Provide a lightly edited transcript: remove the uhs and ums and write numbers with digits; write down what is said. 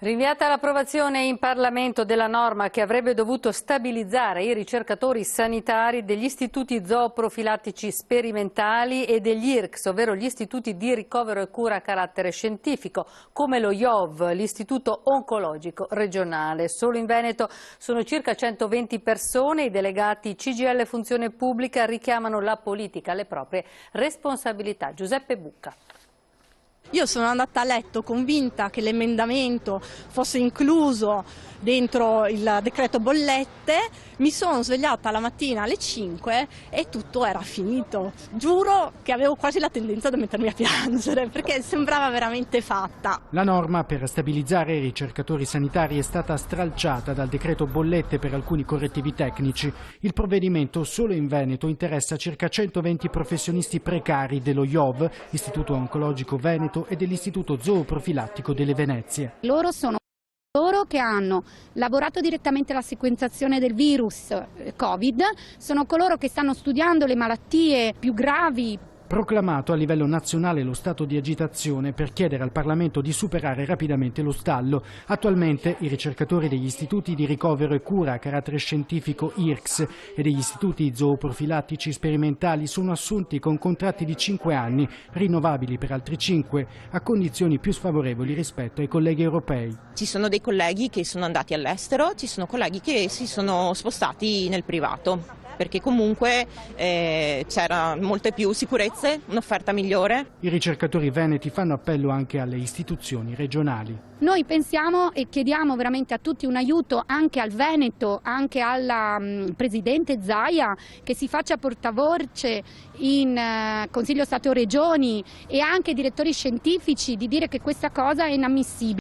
Rinviata l'approvazione in Parlamento della norma che avrebbe dovuto stabilizzare i ricercatori sanitari degli istituti zooprofilattici sperimentali e degli IRCS, ovvero gli istituti di ricovero e cura a carattere scientifico, come lo IOV, l'Istituto Oncologico Regionale. Solo in Veneto sono circa 120 persone, i delegati CGIL Funzione Pubblica richiamano la politica alle proprie responsabilità. Giuseppe Bucca. Io sono andata a letto convinta che l'emendamento fosse incluso dentro il decreto bollette, mi sono svegliata la mattina alle 5 e tutto era finito. Giuro che avevo quasi la tendenza da mettermi a piangere perché sembrava veramente fatta. La norma per stabilizzare i ricercatori sanitari è stata stralciata dal decreto bollette per alcuni correttivi tecnici. Il provvedimento solo in Veneto interessa circa 120 professionisti precari dello IOV, Istituto Oncologico Veneto, e dell'Istituto Zooprofilattico delle Venezie. Loro sono coloro che hanno lavorato direttamente alla sequenzazione del virus Covid, sono coloro che stanno studiando le malattie più gravi. Proclamato a livello nazionale lo stato di agitazione per chiedere al Parlamento di superare rapidamente lo stallo. Attualmente i ricercatori degli istituti di ricovero e cura a carattere scientifico IRCS e degli istituti zooprofilattici sperimentali sono assunti con contratti di 5 anni, rinnovabili per altri 5, a condizioni più sfavorevoli rispetto ai colleghi europei. Ci sono dei colleghi che sono andati all'estero, ci sono colleghi che si sono spostati nel privato, perché comunque c'era molte più sicurezze, un'offerta migliore. I ricercatori veneti fanno appello anche alle istituzioni regionali. Noi pensiamo e chiediamo veramente a tutti un aiuto anche al Veneto, anche al Presidente Zaia, che si faccia portavoce in Consiglio Stato Regioni e anche ai direttori scientifici di dire che questa cosa è inammissibile.